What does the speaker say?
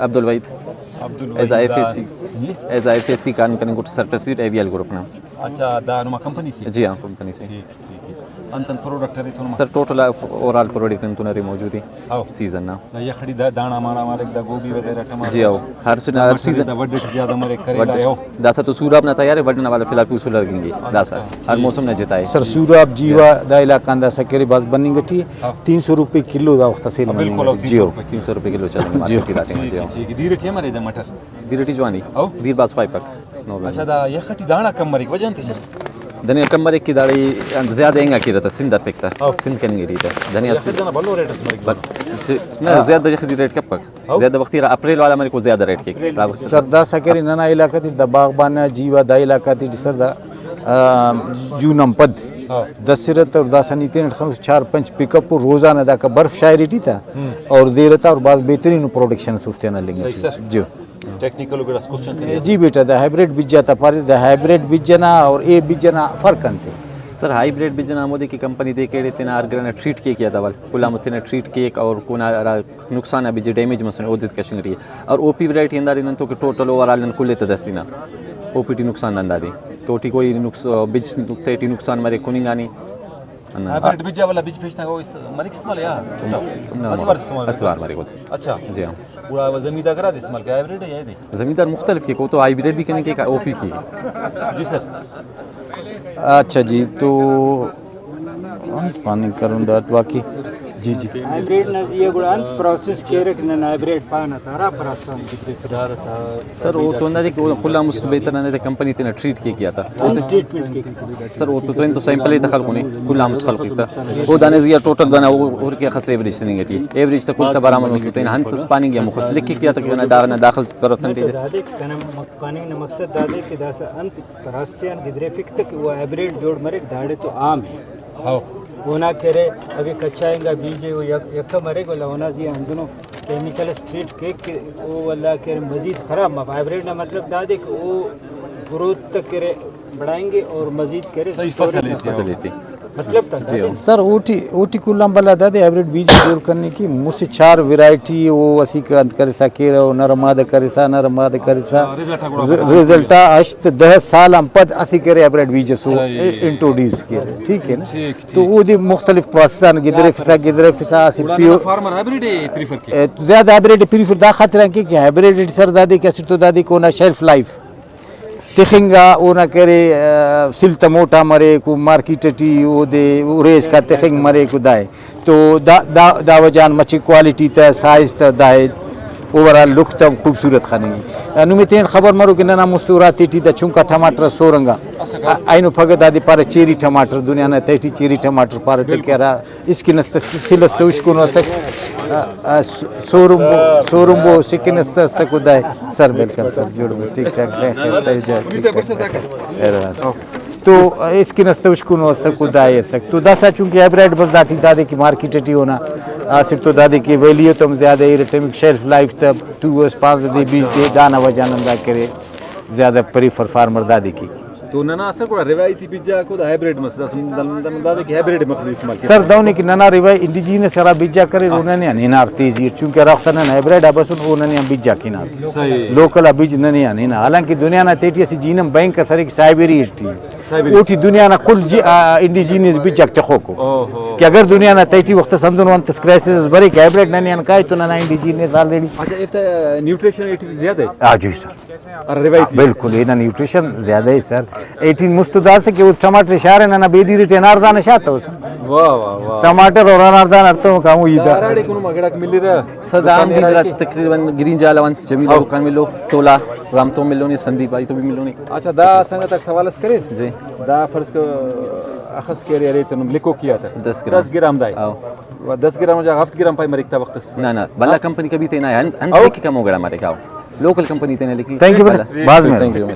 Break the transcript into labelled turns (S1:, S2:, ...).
S1: Abdul Waheed is I F S C کام کرنے کو سرپرسٹ اے وی ایل گروپ نام.
S2: اچھا دا نما کمپنی سے.
S1: جی ہاں کمپنی سے.
S2: انتن پروڈکٹ ہے تو
S1: sir total over all product انتن ری موجود ہے سیزن نا.
S2: یہ کھڑی دانا مانا مالک دا گوبھی وغیرہ ٹماٹر.
S1: جی ہاں ہر سیزن
S2: دا وڈ زیادہ مرے کریلا ہے.
S1: داسا تو سوراب نہ تیار ہے وڈنا والا فی الحال پیسو لگیں گے داسا ہر موسم نہ جتا ہے.
S3: سر سوراب جیوا دا علاقہ دا سکری باز بننگ گٹی 300 روپے کلو دا وقت سیل
S2: بالکل.
S1: جی 300 روپے کلو چلیں مارکیٹ کی لاتے ہیں. جی
S2: ٹھیک دی ریٹ ہے مارے دا مٹر
S1: دی ریٹ جوانی دیر باز 5 پک.
S2: اچھا دا یہ کھٹی دانا کم مرے وجہ انت سر
S1: دنیا کم مرے کی داڑی زیادہ انگا کی رہتا سندر پکتا سند کریں گے ریٹ دنیا
S2: دانا بلو ریٹ مرے
S1: نہ زیادہ یخدی ریٹ کب پک زیادہ وقتی اپریل والا مرے کو زیادہ ریٹ کی
S3: سر دا سکری ننا علاقہ تی دا باغبان جیوا دا علاقہ تی سر دا جونم پد دسرت اور داسانی 3-4-5 پک اپ روزانہ دا کا برف شاعری تھا اور دیرتا اور بعض بہترین پروڈکشن سوفتے نہ لیں گے. جی
S2: ٹیکنیکل وغیرہ کوسچن کرے.
S3: جی بیٹا دا ہائیبریڈ بیج جاتا پارس دا ہائیبریڈ بیج جنا اور اے بیج جنا فرق انتے.
S1: سر ہائیبریڈ بیج جنا مودی کی کمپنی دے کے تینا ارگرنا ٹریٹ کیا تھا ول کلا مستنا ٹریٹ کیک اور کونا نقصان ابھی ڈیمیج مسن اودت کشنگری اور او پی ورائٹی اندار ان تو کہ ٹوٹل اوور آل کل تدسینا او پی ٹی نقصان اندادی کوٹی کوئی بیج نقطے ٹی نقصان مرے کونگانی
S2: ہائیبریڈ بیج والا بیج پیشنا کو مرے استعمال یا
S1: اسوار مرے کو.
S2: اچھا
S1: جی ہاں
S2: پورا زمیندار کرا دے استعمال کیا ہائیبریڈ ہے یہ
S1: زمیندار مختلف کے کو تو ہائیبریڈ بھی کرنے کے او پی کی.
S2: جی سر.
S3: اچھا جی تو پانی کروں دات واقعی جی جی
S4: ہائیبریڈ نہ یہ گڑان پروسیس کے رکھنا ہائیبریڈ پانا تارا پراسان
S1: سر وہ تو اندر کلا مستبیتر نے کمپنی تے ٹریٹ کیا تھا سر وہ تو سیمپل ہی دخل کونے کلا مس خلق کیتا وہ دانے زیا ٹوٹل دانا اور کیا خاص ایوریج نہیں گٹی ایوریج تک کل برابر ہوتے ہیں ہن تس پانی گیا مخص لکھ کیا تک نہ داخل پرسنٹیج
S4: پانی کا مقصد دادے کہ داسا انت پراسیان گدرے فکت کہ وہ ہائیبریڈ جوڑ مرے داڑے تو عام ہے ہونا کرے اگر کچائیں گا بیجے وہ یکا مرے گا ہونا زی اندنوں کیمیکل اسٹریٹ کیک وہ اللہ کرے مزید خراب ہائیبریڈ نہ مطلب دادے کہ وہ گروتھ تک کرے بڑھائیں گے اور مزید کرے
S1: فصل لیتے
S4: مطلب تک
S3: سر اوٹی کلام بلا دادے ہائیبریڈ بیج جوڑ کرنے کی مجھ سے 4 ورائٹی وہ اسی کا انت کرے سا کیرا نرماد کرے سا ریزلٹا اشت 10 سال ہم پد اسی کرے ہائیبریڈ بیج سو انٹروڈیوس کیا ٹھیک ہے نا. تو وہ دی مختلف پروسیسن گدرے فسا اسی پیور
S2: فارمر ہائیبریڈ پریفر کیا
S3: زیادہ ہائیبریڈ پریفر دا خاطر کہ ہائیبریڈ سر دادے کیسے تو دادے کو نہ شیلف لائف تخنگا او نہ کرے سلتا موٹا مرے کو مارکیٹ ٹی او دے ریس کا تخنگ مرے کو دائے تو دا وجان مچھی کوالٹی تا سائز تا دائے اوورال لک تا خوبصورت خانگی نومیتین خبر مرو کہ ننا مستوراتی ٹی دا چونکا ٹماٹر سورنگا اینو پھگت آدھی پارا چیری ٹماٹر دنیا نا تیٹی چیری ٹماٹر پارا تکیا رہا اس کی نستا سلستا اشکونو سک سورمبو سکنستا سکو دائے سر بلکل سر جوڑو ٹھیک ٹھاک تو اس کی نستا اشکونو سکو دائے سک تو داسا چونکہ ہائیبریڈ بس داتی دادے کی مارکیٹ ٹی ہونا صرف تو دادے کی ویلیو تم زیادہ ایرٹیمک شیلف لائف تب 2 5 دے بیچ دے دانا وجانم دا کرے زیادہ پریفر فارمر دادے کی
S2: تو ننا اثر کو روایتی بیجا کو ہائیبریڈ مسدا دادے کی ہائیبریڈ مخلوق استعمال
S3: سر دونے کی ننا روای انڈیجینس سرا بیجا کرے انہوں نے نینار تیزی چونکہ رختنا ہائیبریڈ ابسن انہوں نے بیجا کی نار لوکل بیج ننیا نینا حالانکہ دنیا نا تیٹی اسی جینم بینک کا سر ایک سائبری ہٹی اوٹی دنیا نا کل انڈیجینس بیجا تخو کو کہ اگر دنیا نا تیٹی وقت سندن وان تسکرائسس بری کہ ہائیبریڈ ننیا کای تو ننا انڈیجینس آلریڈی.
S2: اچھا اس نیوٹریشن زیادہ ہے
S3: ہاں جی سر بالکل یہ نیوٹریشن زیادہ ہے سر 18 مستدار سے کہ وہ ٹماٹر شارے نا بیدی ریٹ اناردان شاتا ہو سر
S2: واہ واہ واہ
S3: ٹماٹر اور اناردان ارتوں کا ہوں یہ
S2: داراڑے کو مگڑا مل رہا
S1: صدام دی تقریبا گرین جالا وان جمیل دکان ملو تولا رام تو ملو نہیں سندیپ بھائی تو بھی ملو نہیں.
S2: اچھا دا سنگ تک سوالس کرے
S1: جی
S2: دا فرض کو اخذ کے رے تم لکھو کیا تھا 10 گرام دای 10 گرام جا 7 گرام پای مرکتا وقت
S1: نہ بلا کمپنی کبھی تے نہ ہن کی کم ہو گڑا مارے کاو لوکل کمپنی تے نہ لکھی.
S3: تھینک یو بعد میں.